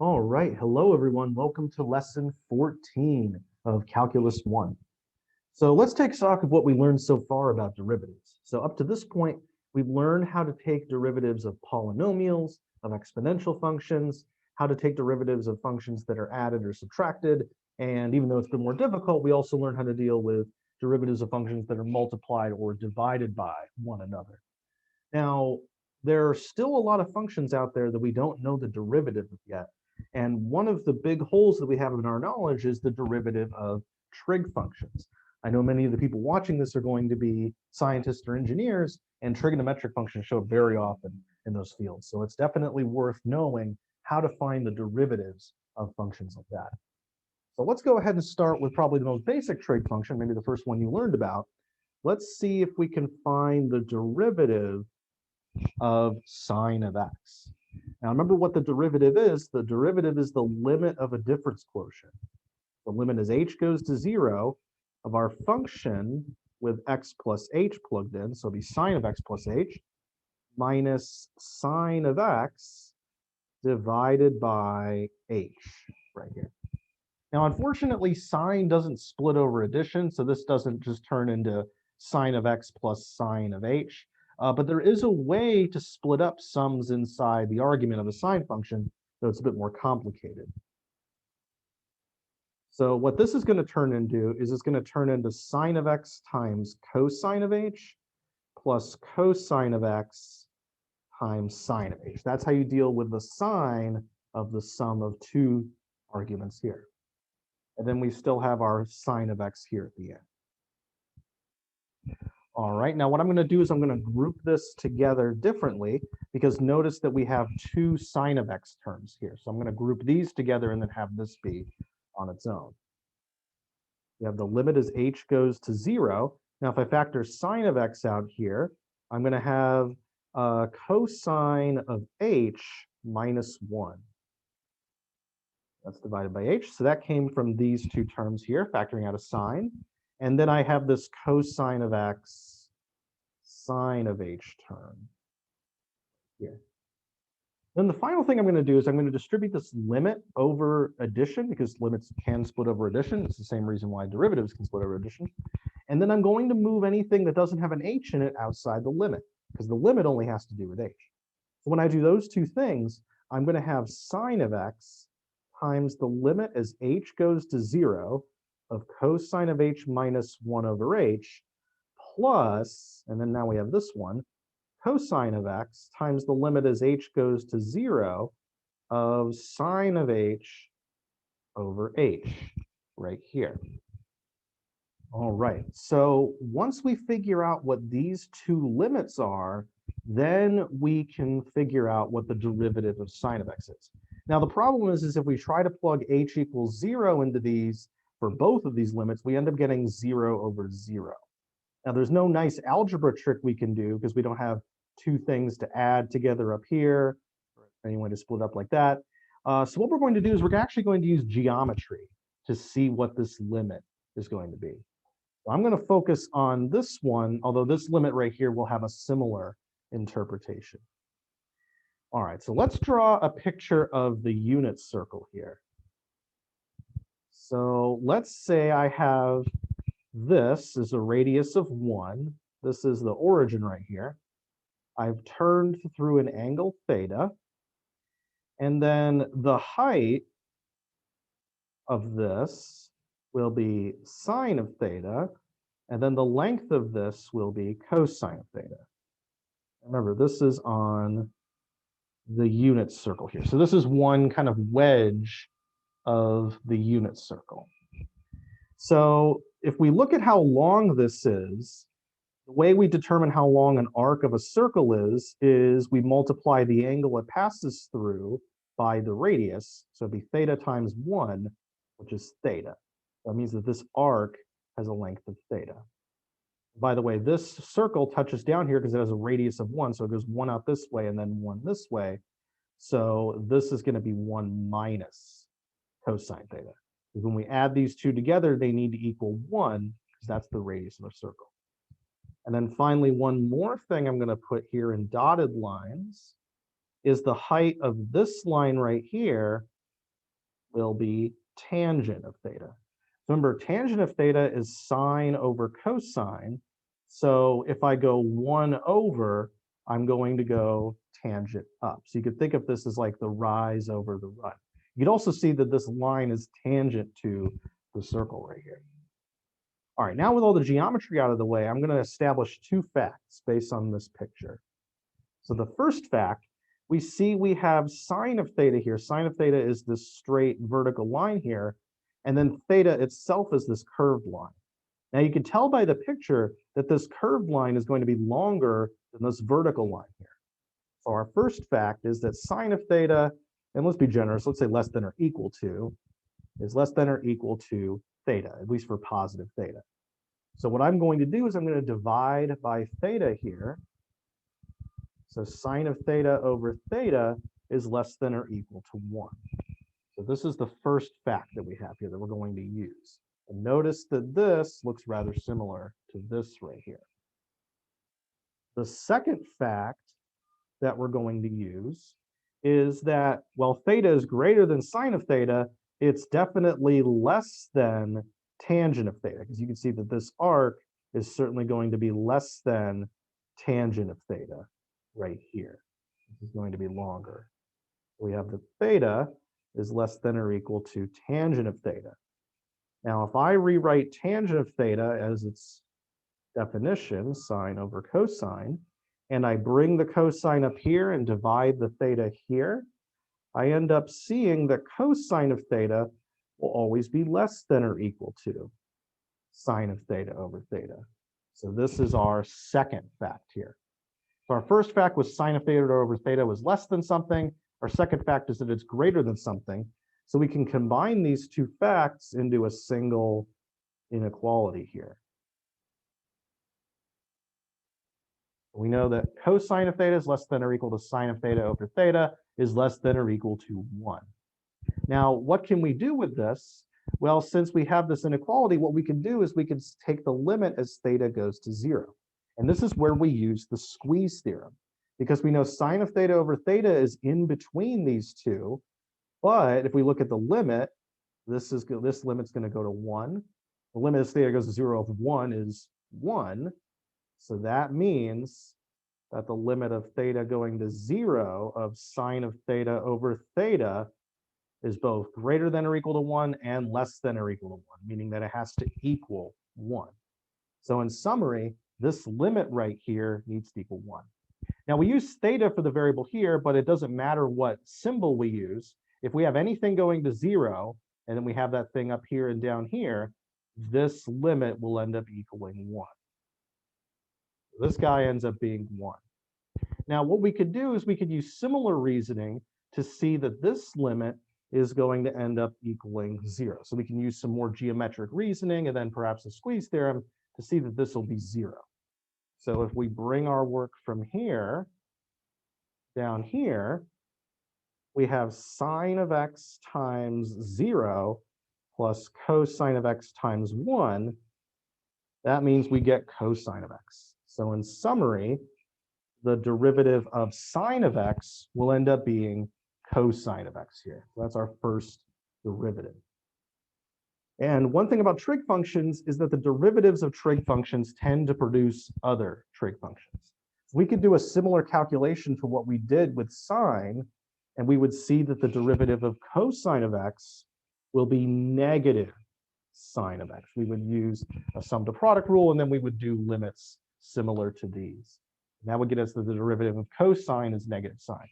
All right. Hello, everyone. Welcome to lesson 14 of Calculus 1. So let's take stock of what we learned so far about derivatives. So up to this point, we've learned how to take derivatives of polynomials, of exponential functions, how to take derivatives of functions that are added or subtracted. And even though it's been more difficult, we also learned how to deal with derivatives of functions that are multiplied or divided by one another. Now, there are still a lot of functions out there that we don't know the derivative of yet. And one of the big holes that we have in our knowledge is the derivative of trig functions. I know many of the people watching this are going to be scientists or engineers, and trigonometric functions show up very often in those fields. So it's definitely worth knowing how to find the derivatives of functions like that. So let's go ahead and start with probably the most basic trig function, maybe the first one you learned about. Let's see if we can find the derivative of sine of x. Now remember what the derivative is. The derivative is the limit of a difference quotient. The limit as h goes to 0 of our function with x plus h plugged in, so it'll be sine of x plus h, minus sine of x divided by h, right here. Now, unfortunately, sine doesn't split over addition, so this doesn't just turn into sine of x plus sine of h. But there is a way to split up sums inside the argument of a sine function, though it's a bit more complicated. So what this is going to turn into is it's going to turn into sine of x times cosine of h plus cosine of x times sine of h. That's how you deal with the sine of the sum of two arguments here. And then we still have our sine of x here at the end. All right, now what I'm going to do is I'm going to group this together differently because notice that we have two sine of x terms here. So I'm going to group these together and then have this be on its own. We have the limit as h goes to 0. Now if I factor sine of x out here, I'm going to have cosine of h minus 1. That's divided by h. So that came from these two terms here, factoring out a sine. And then I have this cosine of x sine of h term here. Then the final thing I'm going to do is I'm going to distribute this limit over addition because limits can split over addition. It's the same reason why derivatives can split over addition. And then I'm going to move anything that doesn't have an h in it outside the limit because the limit only has to do with h. So when I do those two things, I'm going to have sine of x times the limit as h goes to 0 of cosine of h minus 1 over h plus, and then now we have this one, cosine of x times the limit as h goes to 0 of sine of h over h, right here. All right, so once we figure out what these two limits are, then we can figure out what the derivative of sine of x is. Now, the problem is if we try to plug h equals 0 into these for both of these limits, we end up getting 0 over 0. Now, there's no nice algebra trick we can do because we don't have two things to add together up here, or any way to split up like that. So what we're going to do is we're actually going to use geometry to see what this limit is going to be. So I'm going to focus on this one, although this limit right here will have a similar interpretation. All right, so let's draw a picture of the unit circle here. So let's say I have this is a radius of 1. This is the origin right here. I've turned through an angle theta. And then the height of this will be sine of theta. And then the length of this will be cosine of theta. Remember, this is on the unit circle here. So this is one kind of wedge of the unit circle. So if we look at how long this is, the way we determine how long an arc of a circle is we multiply the angle it passes through by the radius. So it'd be theta times 1, which is theta. That means that this arc has a length of theta. By the way, this circle touches down here because it has a radius of 1, so it goes 1 out this way and then 1 this way. So this is going to be 1 minus cosine theta. Because when we add these two together, they need to equal 1, because that's the radius of a circle. And then finally, one more thing I'm going to put here in dotted lines is the height of this line right here will be tangent of theta. Remember, tangent of theta is sine over cosine. So if I go 1 over, I'm going to go tangent up. So you could think of this as like the rise over the run. You could also see that this line is tangent to the circle right here. All right, now with all the geometry out of the way, I'm going to establish two facts based on this picture. So the first fact, we see we have sine of theta here. Sine of theta is this straight vertical line here, and then theta itself is this curved line. Now you can tell by the picture that this curved line is going to be longer than this vertical line here. So our first fact is that sine of theta, and let's be generous, let's say less than or equal to, is less than or equal to theta, at least for positive theta. So what I'm going to do is I'm going to divide by theta here. So sine of theta over theta is less than or equal to 1. So this is the first fact that we have here that we're going to use. And notice that this looks rather similar to this right here. The second fact that we're going to use is that while theta is greater than sine of theta, it's definitely less than tangent of theta, because you can see that this arc is certainly going to be less than tangent of theta right here. This is going to be longer. We have the theta is less than or equal to tangent of theta. Now, if I rewrite tangent of theta as its definition, sine over cosine, and I bring the cosine up here and divide the theta here, I end up seeing that cosine of theta will always be less than or equal to sine of theta over theta. So this is our second fact here. So our first fact was sine of theta over theta was less than something. Our second fact is that it's greater than something. So we can combine these two facts into a single inequality here. We know that cosine of theta is less than or equal to sine of theta over theta is less than or equal to 1. Now, what can we do with this? Well, since we have this inequality, what we can do is we can take the limit as theta goes to 0. And this is where we use the squeeze theorem, because we know sine of theta over theta is in between these two. But if we look at the limit, this limit's going to go to 1. The limit as theta goes to 0 of 1 is 1. So that means that the limit of theta going to 0 of sine of theta over theta is both greater than or equal to 1 and less than or equal to 1, meaning that it has to equal 1. So in summary, this limit right here needs to equal 1. Now we use theta for the variable here, but it doesn't matter what symbol we use. If we have anything going to 0, and then we have that thing up here and down here, this limit will end up equaling 1. This guy ends up being 1. Now, what we could do is we could use similar reasoning to see that this limit is going to end up equaling 0. So we can use some more geometric reasoning and then perhaps a squeeze theorem to see that this will be 0. So if we bring our work from here down here, we have sine of x times 0 plus cosine of x times 1. That means we get cosine of x. So in summary, the derivative of sine of x will end up being cosine of x here. So that's our first derivative. And one thing about trig functions is that the derivatives of trig functions tend to produce other trig functions. We could do a similar calculation to what we did with sine, and we would see that the derivative of cosine of x will be negative sine of x. We would use a sum to product rule, and then we would do limits similar to these. And that would get us that the derivative of cosine is negative sine.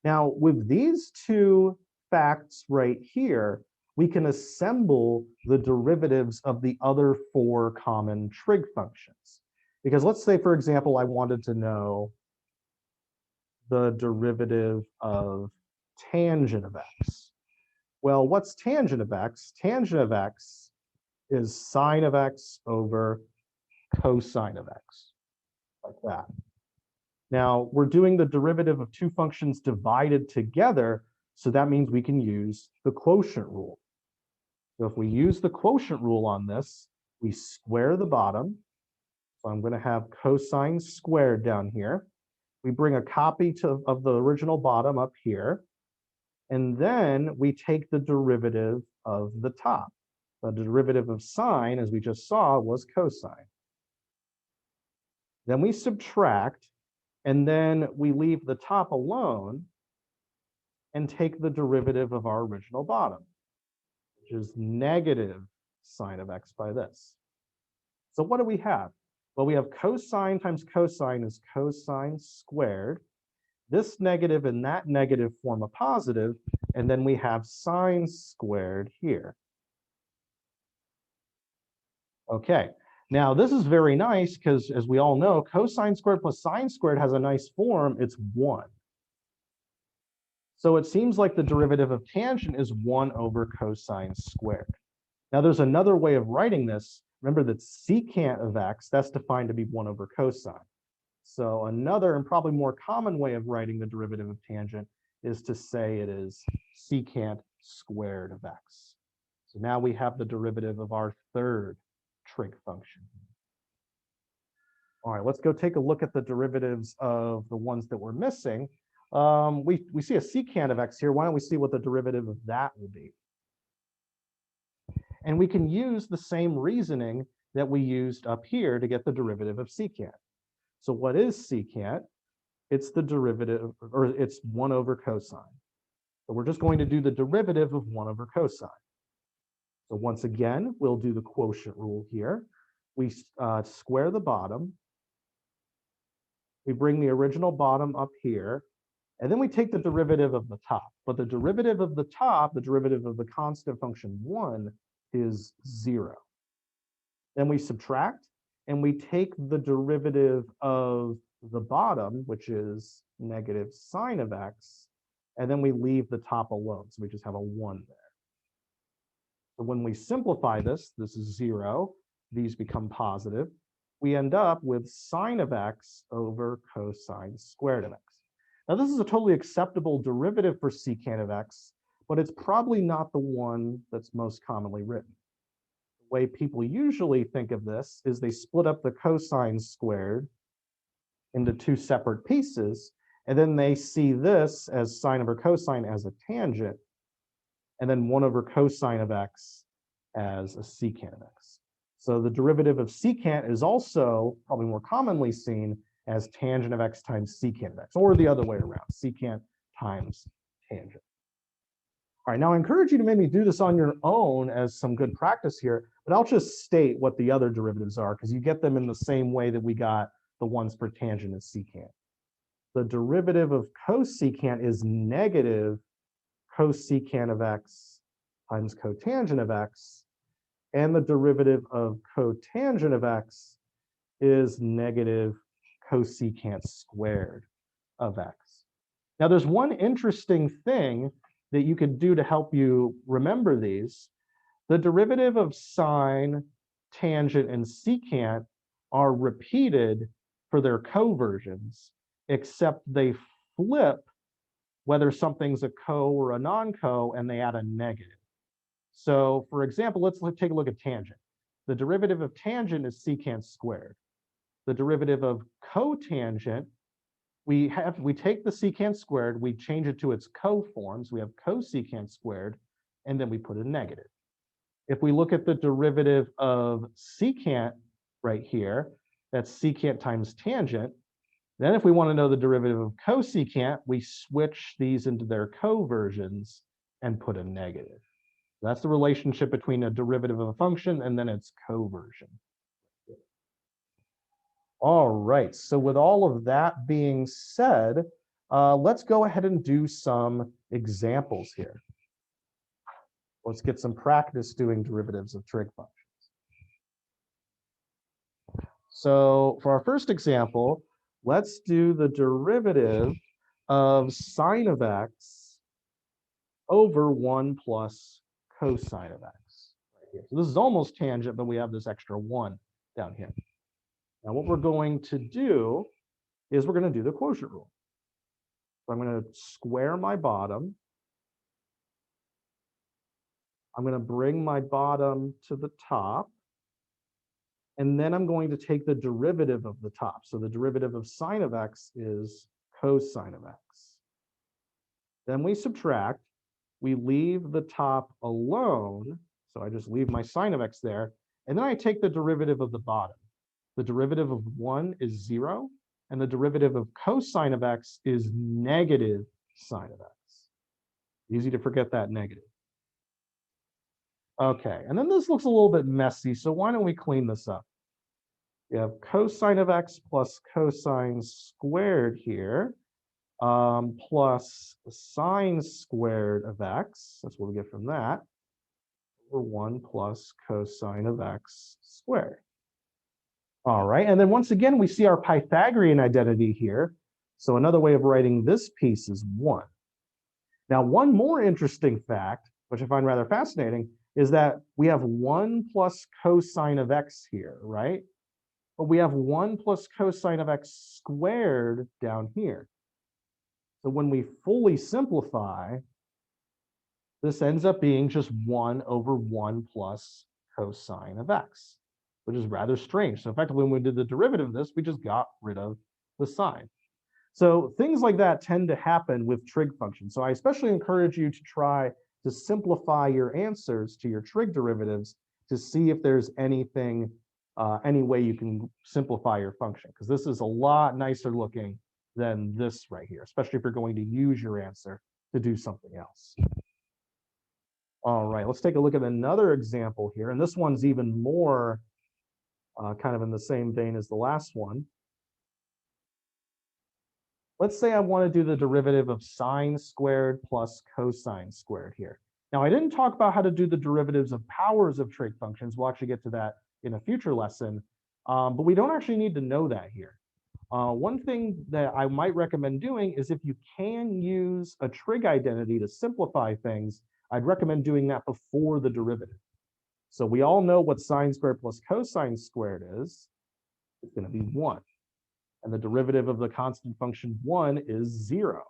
Now, with these two facts right here, we can assemble the derivatives of the other 4 common trig functions. Because let's say, for example, I wanted to know the derivative of tangent of x. Well, what's tangent of x? Tangent of x is sine of x over cosine of x, like that. Now, we're doing the derivative of 2 functions divided together, so that means we can use the quotient rule. So if we use the quotient rule on this, we square the bottom. So I'm going to have cosine squared down here. We bring a copy of the original bottom up here. And then we take the derivative of the top. The derivative of sine, as we just saw, was cosine. Then we subtract, and then we leave the top alone and take the derivative of our original bottom, which is negative sine of x by this. So what do we have? Well, we have cosine times cosine is cosine squared. This negative and that negative form a positive, and then we have sine squared here. Okay, now this is very nice because, as we all know, cosine squared plus sine squared has a nice form. It's 1. So it seems like the derivative of tangent is 1 over cosine squared. Now there's another way of writing this. Remember that secant of x, that's defined to be 1 over cosine. So another and probably more common way of writing the derivative of tangent is to say it is secant squared of x. So now we have the derivative of our third trig function. All right, let's go take a look at the derivatives of the ones that we're missing. We see a secant of x here. Why don't we see what the derivative of that will be? And we can use the same reasoning that we used up here to get the derivative of secant. So what is secant? It's the derivative, or it's 1 over cosine. So we're just going to do the derivative of 1 over cosine. So once again, we'll do the quotient rule here. We square the bottom. We bring the original bottom up here. And then we take the derivative of the top. But the derivative of the top, the derivative of the constant function 1, is 0. Then we subtract, and we take the derivative of the bottom, which is negative sine of x, and then we leave the top alone. So we just have a 1 there. So when we simplify this, this is 0. These become positive. We end up with sine of x over cosine squared of x. Now, this is a totally acceptable derivative for secant of x, but it's probably not the one that's most commonly written. The way people usually think of this is they split up the cosine squared into 2 separate pieces, and then they see this as sine over cosine as a tangent, and then 1 over cosine of x as a secant of x. So the derivative of secant is also probably more commonly seen as tangent of x times secant of x, or the other way around, secant times tangent. All right, now I encourage you to maybe do this on your own as some good practice here, but I'll just state what the other derivatives are because you get them in the same way that we got the ones for tangent and secant. The derivative of cosecant is negative cosecant of x times cotangent of x, and the derivative of cotangent of x is negative cosecant squared of x. Now, there's one interesting thing that you could do to help you remember these. The derivative of sine, tangent, and secant are repeated for their coversions, except they flip whether something's a co or a non-co, and they add a negative. So, for example, let's take a look at tangent. The derivative of tangent is secant squared. The derivative of cotangent, we take the secant squared, we change it to its co-forms, we have cosecant squared, and then we put a negative. If we look at the derivative of secant right here, that's secant times tangent. Then if we want to know the derivative of cosecant, we switch these into their co-versions and put a negative. That's the relationship between a derivative of a function and then its coversion. All right, so with all of that being said, let's go ahead and do some examples here. Let's get some practice doing derivatives of trig functions. So for our first example, let's do the derivative of sine of x over 1 plus cosine of x. Right here. So this is almost tangent, but we have this extra 1 down here. Now what we're going to do is we're going to do the quotient rule. So I'm going to square my bottom. I'm going to bring my bottom to the top. And then I'm going to take the derivative of the top. So the derivative of sine of x is cosine of x. Then we subtract, we leave the top alone. So I just leave my sine of x there. And then I take the derivative of the bottom. The derivative of 1 is 0. And the derivative of cosine of x is negative sine of x. Easy to forget that negative. Okay, and then this looks a little bit messy, so why don't we clean this up? We have cosine of x plus cosine squared here, plus sine squared of x. That's what we get from that. Over 1 plus cosine of x squared. All right, and then once again, we see our Pythagorean identity here. So another way of writing this piece is 1. Now, one more interesting fact, which I find rather fascinating, is that we have 1 plus cosine of x here, right? But we have 1 plus cosine of x squared down here. So when we fully simplify, this ends up being just 1 over 1 plus cosine of x, which is rather strange. So effectively, when we did the derivative of this, we just got rid of the sine. So things like that tend to happen with trig functions. So I especially encourage you to try to simplify your answers to your trig derivatives to see if there's anything, any way you can simplify your function, because this is a lot nicer looking than this right here, especially if you're going to use your answer to do something else. All right, let's take a look at another example here. And this one's even more kind of in the same vein as the last one. Let's say I want to do the derivative of sine squared plus cosine squared here. Now, I didn't talk about how to do the derivatives of powers of trig functions. We'll actually get to that in a future lesson, but we don't actually need to know that here. One thing that I might recommend doing is if you can use a trig identity to simplify things, I'd recommend doing that before the derivative. So we all know what sine squared plus cosine squared is. It's going to be 1. And the derivative of the constant function 1 is 0.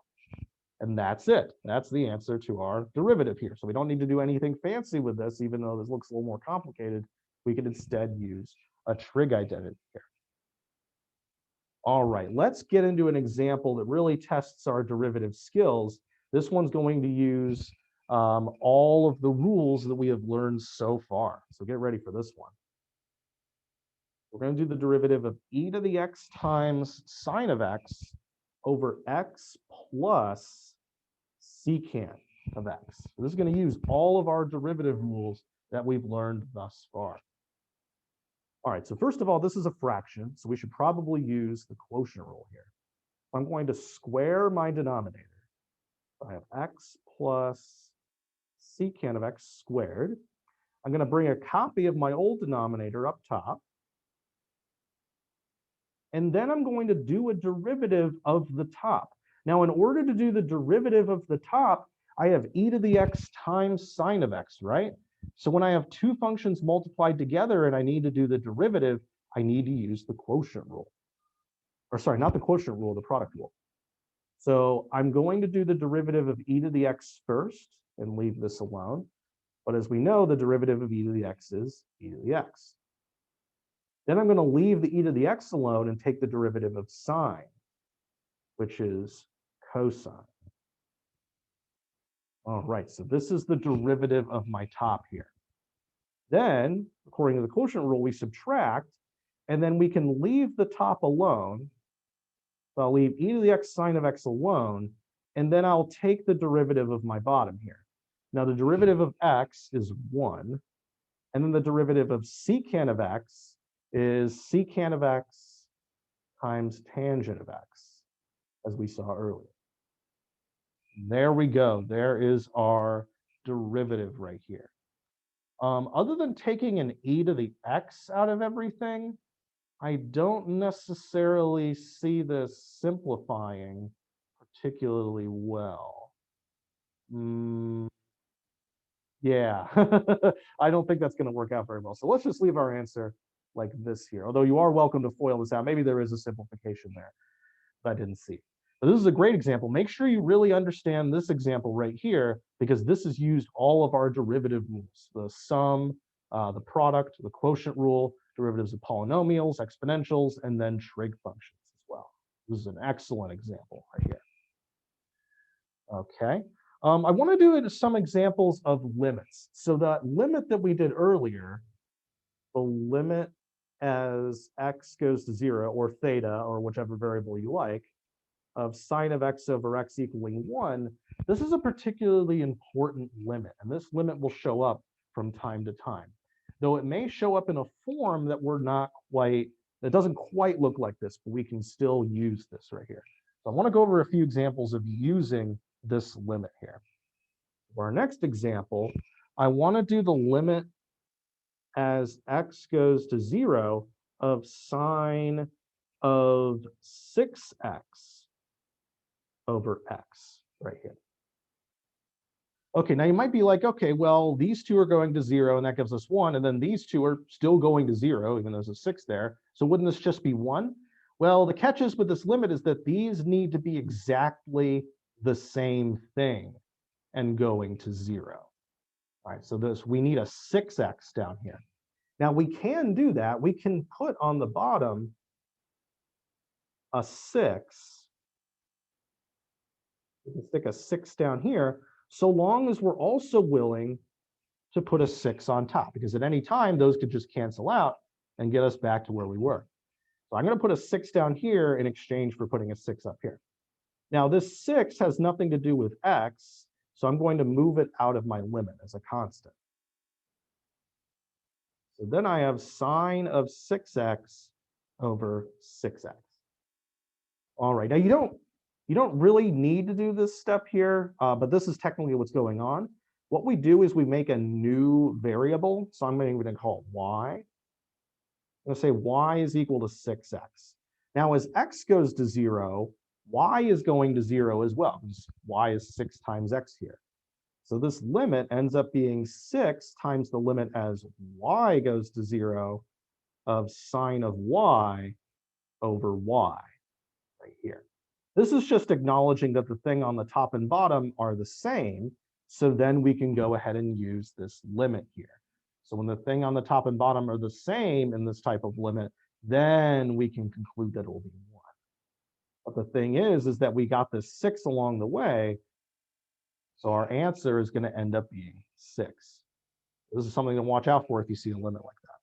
And that's it. That's the answer to our derivative here. So we don't need to do anything fancy with this, even though this looks a little more complicated. We can instead use a trig identity here. All right, let's get into an example that really tests our derivative skills. This one's going to use all of the rules that we have learned so far. So get ready for this one. We're going to do the derivative of e to the x times sine of x over x plus secant of x. So this is going to use all of our derivative rules that we've learned thus far. All right, so first of all, this is a fraction, so we should probably use the quotient rule here. I'm going to square my denominator. I have x plus secant of x squared. I'm going to bring a copy of my old denominator up top. And then I'm going to do a derivative of the top. Now, in order to do the derivative of the top, I have e to the x times sine of x, right? So when I have two functions multiplied together and I need to do the derivative, I need to use the quotient rule. Or sorry, not the quotient rule, the product rule. So I'm going to do the derivative of e to the x first and leave this alone. But as we know, the derivative of e to the x is e to the x. Then I'm going to leave the e to the x alone and take the derivative of sine, which is cosine. All right, so this is the derivative of my top here. Then, according to the quotient rule, we subtract, and then we can leave the top alone. So I'll leave e to the x sine of x alone, and then I'll take the derivative of my bottom here. Now, the derivative of x is 1, and then the derivative of secant of x is secant of x times tangent of x, as we saw earlier. There we go. There is our derivative right here. Other than taking an e to the x out of everything, I don't necessarily see this simplifying particularly well. Yeah, I don't think that's going to work out very well. So let's just leave our answer like this here. Although you are welcome to FOIL this out. Maybe there is a simplification there that I didn't see. But this is a great example. Make sure you really understand this example right here, because this has used all of our derivative rules: the sum, the product, the quotient rule, derivatives of polynomials, exponentials, and then trig functions as well. This is an excellent example right here. Okay. I want to do some examples of limits. So that limit that we did earlier, the limit as x goes to 0, or theta, or whichever variable you like, of sine of x over x equaling 1, this is a particularly important limit, and this limit will show up from time to time. Though it may show up in a form that that doesn't quite look like this, but we can still use this right here. So I want to go over a few examples of using this limit here. For our next example, I want to do the limit as x goes to 0 of sine of 6x over x right here. Okay, now you might be like, okay, well, these two are going to 0, and that gives us 1, and then these two are still going to 0, even though there's a 6 there. So wouldn't this just be 1? Well, the catch is with this limit is that these need to be exactly the same thing and going to 0. All right, so we need a 6x down here. Now we can do that. We can put on the bottom a 6. We can stick a 6 down here, so long as we're also willing to put a 6 on top, because at any time those could just cancel out and get us back to where we were. So I'm going to put a 6 down here in exchange for putting a 6 up here. Now this 6 has nothing to do with x, so I'm going to move it out of my limit as a constant. So then I have sine of 6x over 6x. All right, now you don't really need to do this step here, but this is technically what's going on. What we do is we make a new variable. So I'm going to call it y. I'm going to say y is equal to 6x. Now as x goes to 0, y is going to 0 as well, because y is 6 times x here. So this limit ends up being 6 times the limit as y goes to 0 of sine of y over y right here. This is just acknowledging that the thing on the top and bottom are the same, so then we can go ahead and use this limit here. So when the thing on the top and bottom are the same in this type of limit, then we can conclude that it will be 1. But the thing is that we got this 6 along the way, so our answer is going to end up being 6. This is something to watch out for if you see a limit like that.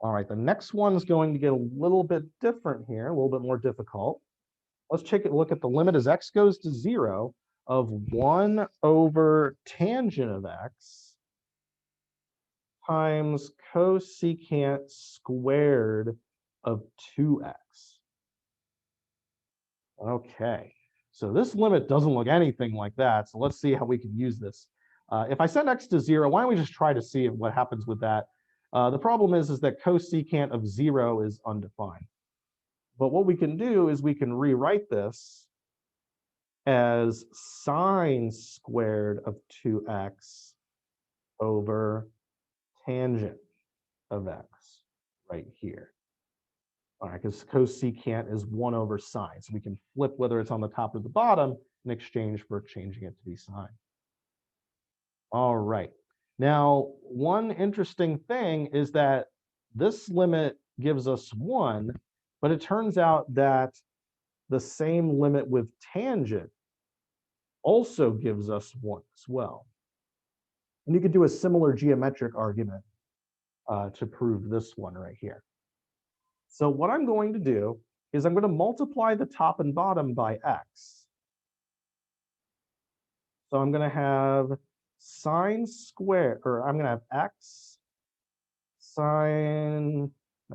All right, the next one is going to get a little bit different here, a little bit more difficult. Let's take a look at the limit as x goes to 0 of 1 over tangent of x times cosecant squared of 2x. Okay, so this limit doesn't look anything like that, so let's see how we can use this. If I set x to 0, why don't we just try to see what happens with that? The problem is that cosecant of 0 is undefined. But what we can do is we can rewrite this as sine squared of 2x over tangent of x right here. All right, because cosecant is 1 over sine. So we can flip whether it's on the top or the bottom in exchange for changing it to be sine. All right. Now, one interesting thing is that this limit gives us 1, but it turns out that the same limit with tangent also gives us 1 as well. And you could do a similar geometric argument to prove this one right here. So what I'm going to do is I'm going to multiply the top and bottom by x. So I'm going to have sine squared, or I'm going to have x sine,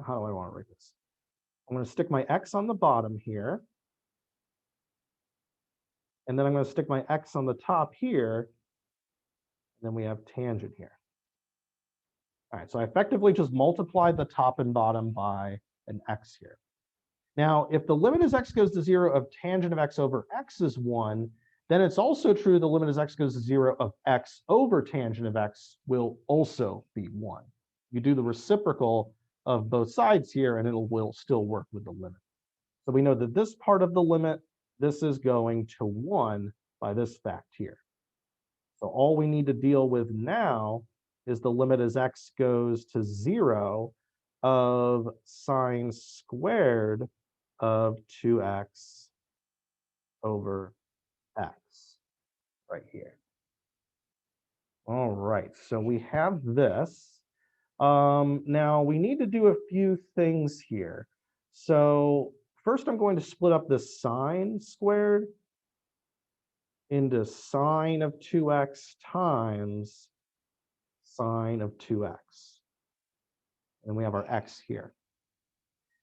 how do I want to write this? I'm going to stick my x on the bottom here. And then I'm going to stick my x on the top here. And then we have tangent here. All right, so I effectively just multiplied the top and bottom by an x here. Now, if the limit as x goes to 0 of tangent of x over x is 1, then it's also true the limit as x goes to 0 of x over tangent of x will also be 1. You do the reciprocal of both sides here, and it will still work with the limit. So we know that this part of the limit, this is going to 1 by this fact here. So all we need to deal with now is the limit as x goes to 0 of sine squared of 2x over x. right here. All right, so we have this. Now we need to do a few things here. So first I'm going to split up this sine squared into sine of 2x times sine of 2x. And we have our x here.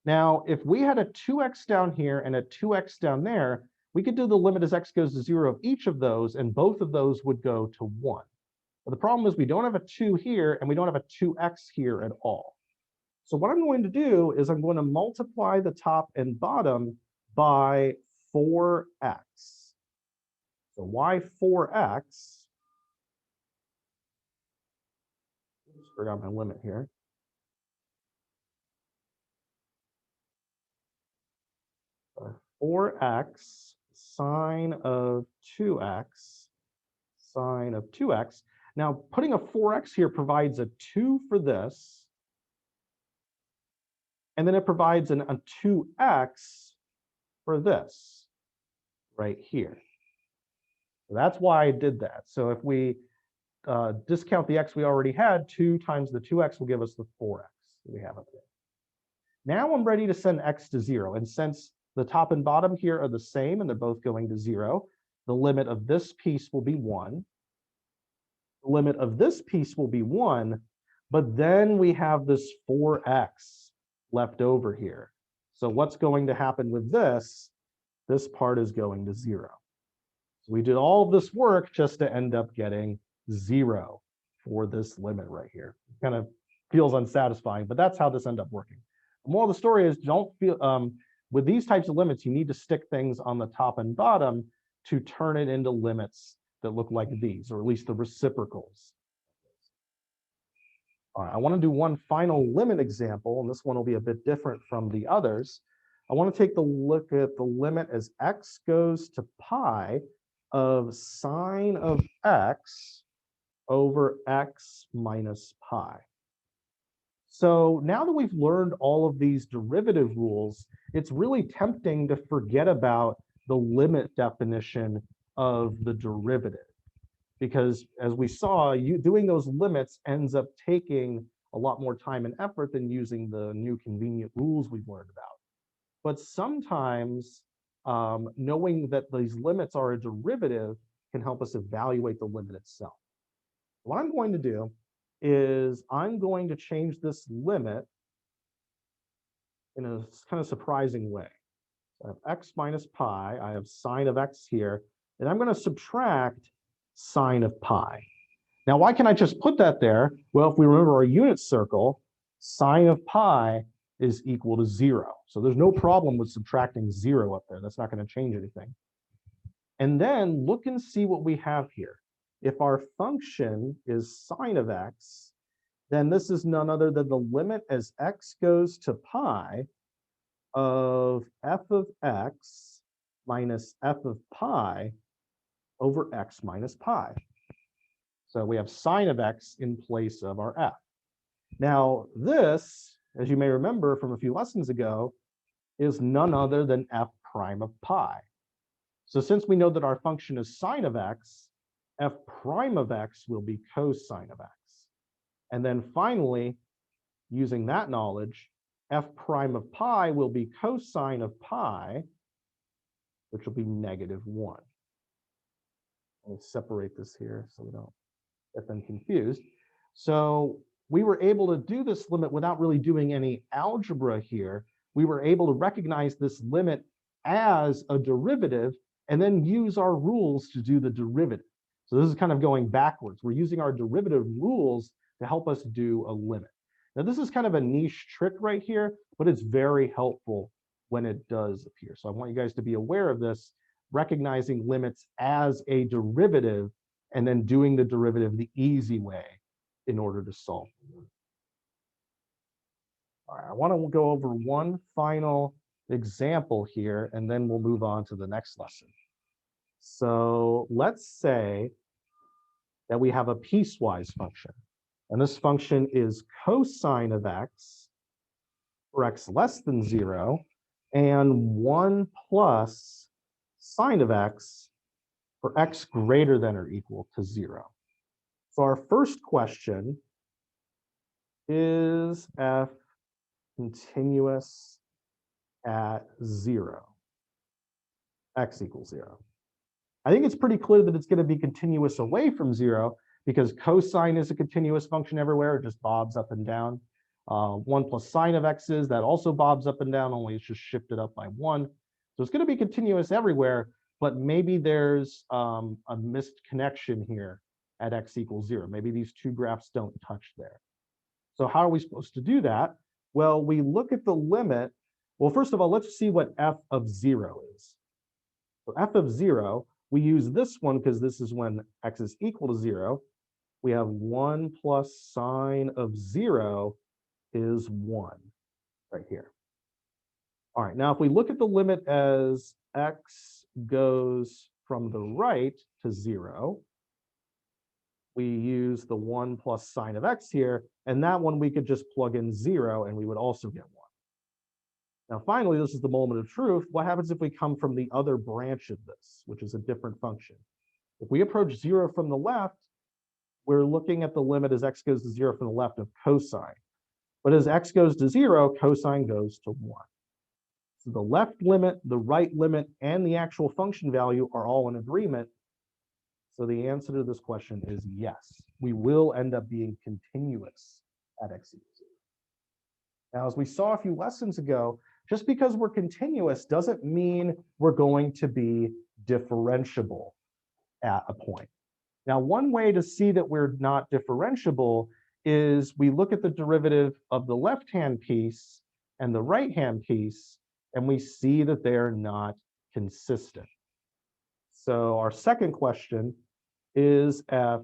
Now, if we had a 2x down here and a 2x down there, we could do the limit as x goes to 0 of each of those, and both of those would go to 1. But the problem is we don't have a 2 here, and we don't have a 2x here at all. So what I'm going to do is I'm going to multiply the top and bottom by 4x. So why 4x? Oops, forgot my limit here. So 4x sine of 2x sine of 2x. Now, putting a 4x here provides a 2 for this, and then it provides a 2x for this right here. So that's why I did that. So if we discount the x we already had, 2 times the 2x will give us the 4x that we have up there. Now I'm ready to send x to 0. And since the top and bottom here are the same and they're both going to 0, the limit of this piece will be 1. The limit of this piece will be 1, but then we have this 4x left over here. So what's going to happen with this? This part is going to 0. So we did all of this work just to end up getting 0 for this limit right here. Kind of feels unsatisfying, but that's how this ended up working. The moral of the story is don't feel, with these types of limits, you need to stick things on the top and bottom to turn it into limits that look like these, or at least the reciprocals. All right, I want to do one final limit example, and this one will be a bit different from the others. I want to take a look at the limit as x goes to pi of sine of x over x minus pi. So now that we've learned all of these derivative rules, it's really tempting to forget about the limit definition of the derivative. Because as we saw, doing those limits ends up taking a lot more time and effort than using the new convenient rules we've learned about. But sometimes knowing that these limits are a derivative can help us evaluate the limit itself. What I'm going to do is I'm going to change this limit in a kind of surprising way. So I have x minus pi, I have sine of x here, and I'm going to subtract sine of pi. Now, why can't I just put that there? Well, if we remember our unit circle, sine of pi is equal to 0. So there's no problem with subtracting 0 up there. That's not going to change anything. And then look and see what we have here. If our function is sine of x, then this is none other than the limit as x goes to pi of f of x minus f of pi over x minus pi. So we have sine of x in place of our f. Now this, as you may remember from a few lessons ago, is none other than f prime of pi. So since we know that our function is sine of x, f prime of x will be cosine of x. And then finally, using that knowledge, f prime of pi will be cosine of pi, which will be -1. Let me separate this here so we don't get them confused. So we were able to do this limit without really doing any algebra here. We were able to recognize this limit as a derivative and then use our rules to do the derivative. So this is kind of going backwards. We're using our derivative rules to help us do a limit. Now this is kind of a niche trick right here, but it's very helpful when it does appear. So I want you guys to be aware of this, recognizing limits as a derivative and then doing the derivative the easy way in order to solve. All right, I want to go over one final example here, and then we'll move on to the next lesson. So let's say that we have a piecewise function, and this function is cosine of x for x less than 0, and 1 plus sine of x for x greater than or equal to 0. So our first question is f continuous at 0, x equals 0. I think it's pretty clear that it's going to be continuous away from 0 because cosine is a continuous function everywhere. It just bobs up and down. 1 plus sine of x is, that also bobs up and down, only it's just shifted up by 1. So it's going to be continuous everywhere, but maybe there's a missed connection here at x equals 0. Maybe these two graphs don't touch there. So how are we supposed to do that? Well, we look at the limit. Well, first of all, let's see what f of 0 is. For f of 0, we use this one because this is when x is equal to 0. We have 1 plus sine of 0 is 1 right here. All right, now if we look at the limit as x goes from the right to 0, we use the 1 plus sine of x here, and that one we could just plug in 0 and we would also get 1. Now finally, this is the moment of truth. What happens if we come from the other branch of this, which is a different function? If we approach 0 from the left, we're looking at the limit as x goes to 0 from the left of cosine. But as x goes to 0, cosine goes to 1. So the left limit, the right limit, and the actual function value are all in agreement. So the answer to this question is yes. We will end up being continuous at x equals 0. Now, as we saw a few lessons ago, just because we're continuous doesn't mean we're going to be differentiable at a point. Now, one way to see that we're not differentiable is we look at the derivative of the left-hand piece and the right-hand piece, and we see that they're not consistent. So our second question is f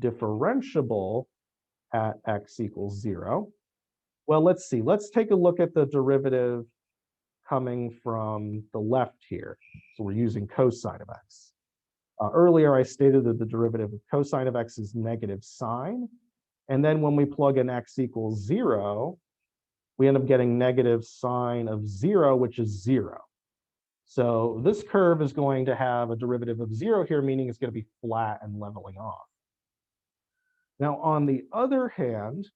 differentiable at x equals 0? Well, let's see. Let's take a look at the derivative coming from the left here. So we're using cosine of x. Earlier, I stated that the derivative of cosine of x is negative sine. And then when we plug in x equals 0, we end up getting negative sine of 0, which is 0. So this curve is going to have a derivative of 0 here, meaning it's going to be flat and leveling off. Now, on the other hand,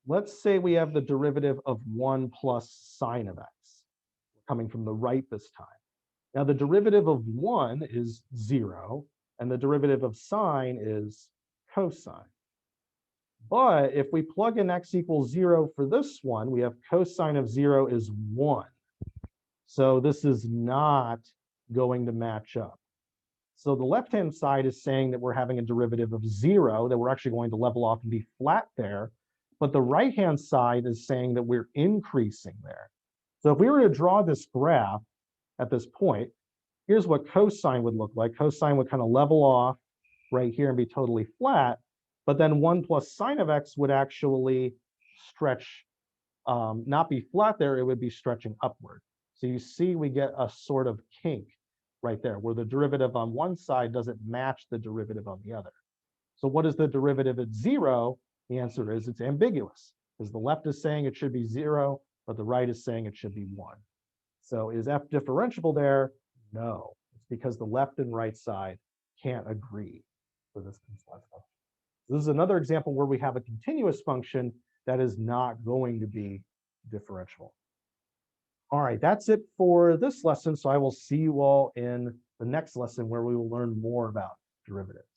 let's say we have the derivative of 1 plus sine of x, coming from the right this time. Now, the derivative of 1 is 0, and the derivative of sine is cosine. But if we plug in x equals 0 for this one, we have cosine of 0 is 1. So this is not going to match up. So the left-hand side is saying that we're having a derivative of 0, that we're actually going to level off and be flat there. But the right-hand side is saying that we're increasing there. So if we were to draw this graph at this point, here's what cosine would look like. Cosine would kind of level off right here and be totally flat. But then 1 plus sine of x would actually stretch, not be flat there, it would be stretching upward. So you see we get a sort of kink right there, where the derivative on one side doesn't match the derivative on the other. So what is the derivative at 0? The answer is it's ambiguous, because the left is saying it should be 0, but the right is saying it should be 1. So is f differentiable there? No. It's because the left and right side can't agree for this function. This is another example where we have a continuous function that is not going to be differentiable. All right, that's it for this lesson. So I will see you all in the next lesson where we will learn more about derivatives.